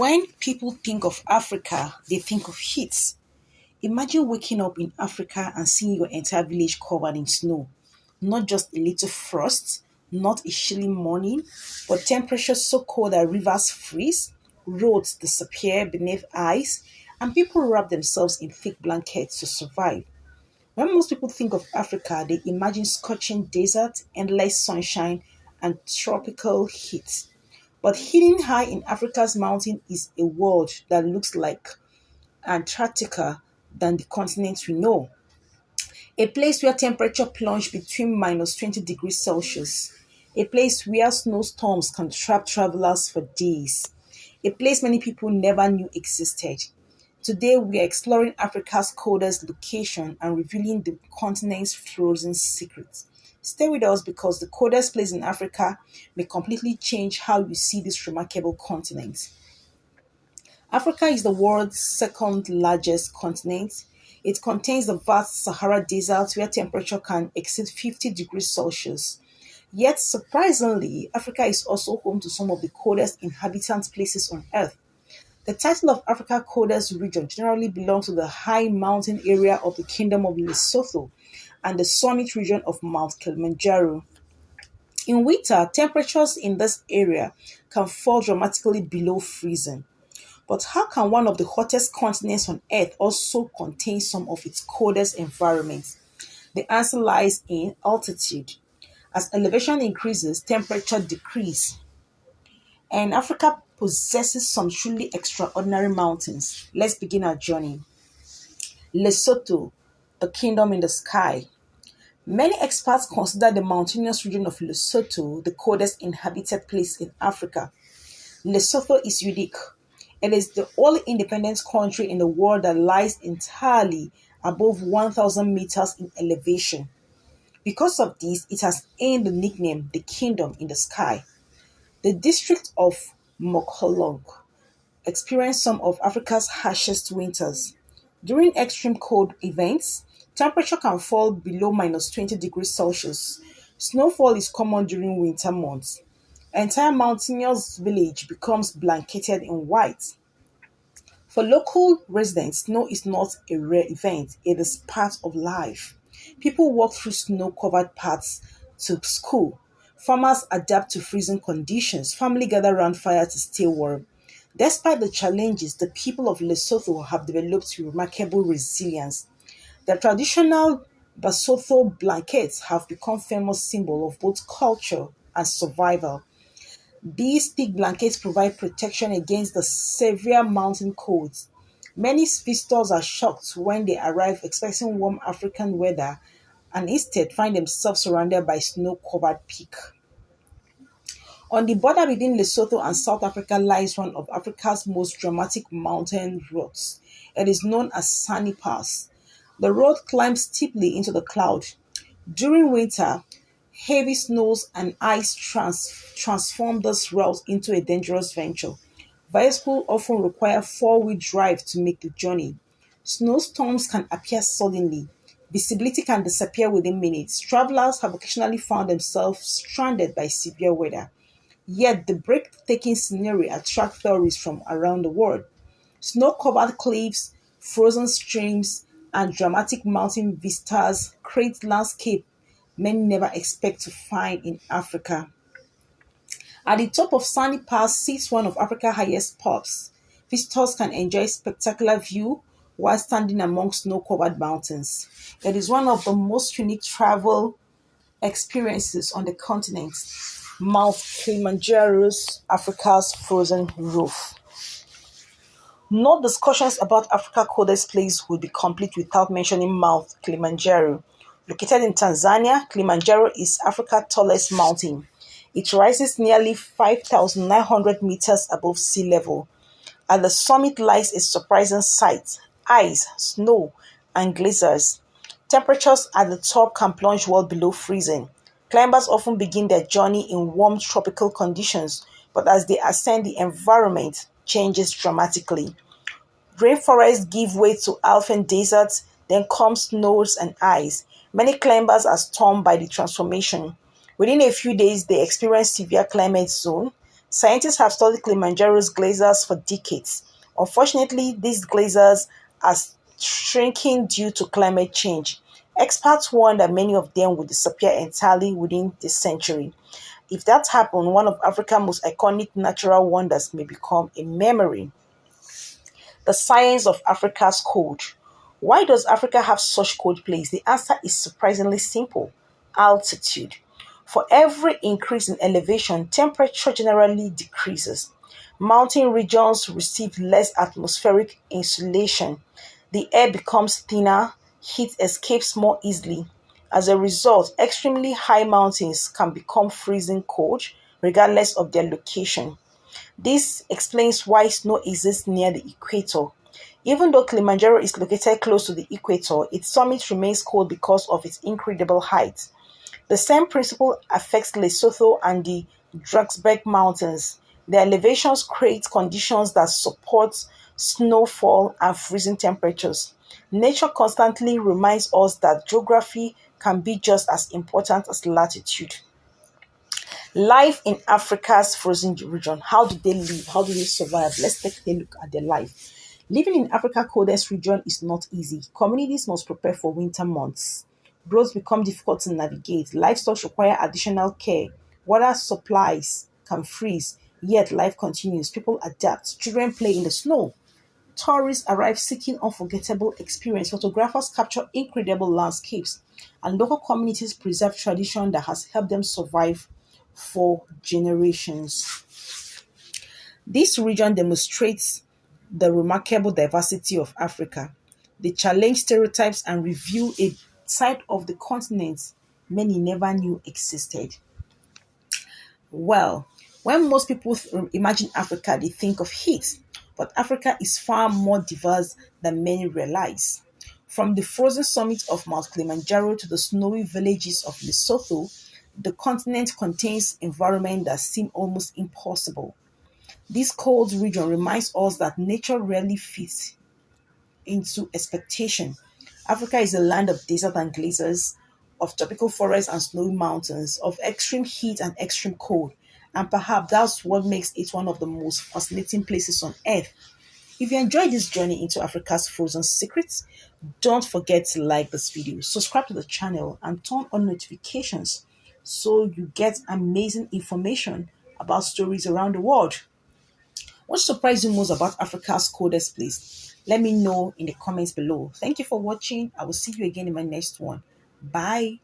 When people think of Africa, they think of heat. Imagine waking up in Africa and seeing your entire village covered in snow. Not just a little frost, not a chilly morning, but temperatures so cold that rivers freeze, roads disappear beneath ice, and people wrap themselves in thick blankets to survive. When most people think of Africa, they imagine scorching desert, endless sunshine, and tropical heat. But hidden high in Africa's mountain is a world that looks like Antarctica than the continent we know. A place where temperature plunge between minus 20 degrees Celsius. A place where snowstorms can trap travelers for days. A place many people never knew existed. Today, we are exploring Africa's coldest location and revealing the continent's frozen secrets. Stay with us because the coldest place in Africa may completely change how you see this remarkable continent. Africa is the world's second largest continent. It contains the vast Sahara Desert where temperature can exceed 50 degrees Celsius. Yet, surprisingly, Africa is also home to some of the coldest inhabitant places on Earth. The title of Africa's coldest region generally belongs to the high mountain area of the Kingdom of Lesotho and the summit region of Mount Kilimanjaro. In winter, temperatures in this area can fall dramatically below freezing. But how can one of the hottest continents on Earth also contain some of its coldest environments? The answer lies in altitude. As elevation increases, temperature decreases. And Africa possesses some truly extraordinary mountains. Let's begin our journey. Lesotho, the kingdom in the sky. Many experts consider the mountainous region of Lesotho the coldest inhabited place in Africa. Lesotho is unique. It is the only independent country in the world that lies entirely above 1,000 meters in elevation. Because of this, it has earned the nickname the Kingdom in the Sky. The district of Mokholong experienced some of Africa's harshest winters. During extreme cold events, temperature can fall below minus 20 degrees Celsius. Snowfall is common during winter months. Entire mountainous village becomes blanketed in white. For local residents, snow is not a rare event, it is part of life. People walk through snow covered paths to school. Farmers adapt to freezing conditions. Family gather around fire to stay warm. Despite the challenges, the people of Lesotho have developed remarkable resilience. The traditional Basotho blankets have become famous symbol of both culture and survival. These thick blankets provide protection against the severe mountain colds. Many visitors are shocked when they arrive expecting warm African weather and instead find themselves surrounded by snow-covered peak. On the border between Lesotho and South Africa lies one of Africa's most dramatic mountain routes. It is known as Sani Pass. The road climbs steeply into the cloud. During winter, heavy snows and ice transform this route into a dangerous venture. Vehicles often require four-wheel drive to make the journey. Snowstorms can appear suddenly. Visibility can disappear within minutes. Travelers have occasionally found themselves stranded by severe weather. Yet the breathtaking scenery attracts tourists from around the world. Snow-covered cliffs, frozen streams, and dramatic mountain vistas create landscape many never expect to find in Africa. At the top of Sunny Pass sits one of Africa's highest peaks. Visitors can enjoy spectacular view while standing among snow-covered mountains. It is one of the most unique travel experiences on the continent. Mount Kilimanjaro's Africa's frozen roof. No discussions about Africa's coldest place would be complete without mentioning Mount Kilimanjaro. Located in Tanzania, Kilimanjaro is Africa's tallest mountain. It rises nearly 5,900 meters above sea level. At the summit lies a surprising sight: ice, snow, and glaciers. Temperatures at the top can plunge well below freezing. Climbers often begin their journey in warm tropical conditions, but as they ascend, the environment changes dramatically. Rainforests give way to alpine deserts, then come snows and ice. Many climbers are stunned by the transformation. Within a few days, they experience severe climate zone. Scientists have studied Kilimanjaro's glaciers for decades. Unfortunately, these glaciers are shrinking due to climate change. Experts warn that many of them will disappear entirely within this century. If that happens, one of Africa's most iconic natural wonders may become a memory. The science of Africa's cold. Why does Africa have such cold places? The answer is surprisingly simple: altitude. For every increase in elevation, temperature generally decreases. Mountain regions receive less atmospheric insulation. The air becomes thinner, heat escapes more easily. As a result, extremely high mountains can become freezing cold regardless of their location. This explains why snow exists near the equator. Even though Kilimanjaro is located close to the equator, its summit remains cold because of its incredible height. The same principle affects Lesotho and the Drakensberg Mountains. Their elevations create conditions that support snowfall and freezing temperatures. Nature constantly reminds us that geography can be just as important as latitude. Life in Africa's frozen region. How do they live? How do they survive? Let's take a look at their life. Living in Africa's coldest region is not easy. Communities must prepare for winter months. Roads become difficult to navigate. Livestock require additional care. Water supplies can freeze, yet life continues. People adapt. Children play in the snow. Tourists arrive seeking unforgettable experience. Photographers capture incredible landscapes, and local communities preserve tradition that has helped them survive for generations. This region demonstrates the remarkable diversity of Africa. They challenge stereotypes and reveal a side of the continent many never knew existed. Well, when most people imagine Africa, they think of heat, but Africa is far more diverse than many realize. From the frozen summit of Mount Kilimanjaro to the snowy villages of Lesotho, the continent contains environments that seem almost impossible. This cold region reminds us that nature rarely fits into expectation. Africa is a land of desert and glaciers, of tropical forests and snowy mountains, of extreme heat and extreme cold. And perhaps that's what makes it one of the most fascinating places on earth. If you enjoyed this journey into Africa's frozen secrets, don't forget to like this video, subscribe to the channel, and turn on notifications so you get amazing information about stories around the world. What surprised you most about Africa's coldest place? Let me know in the comments below. Thank you for watching. I will see you again in my next one. Bye.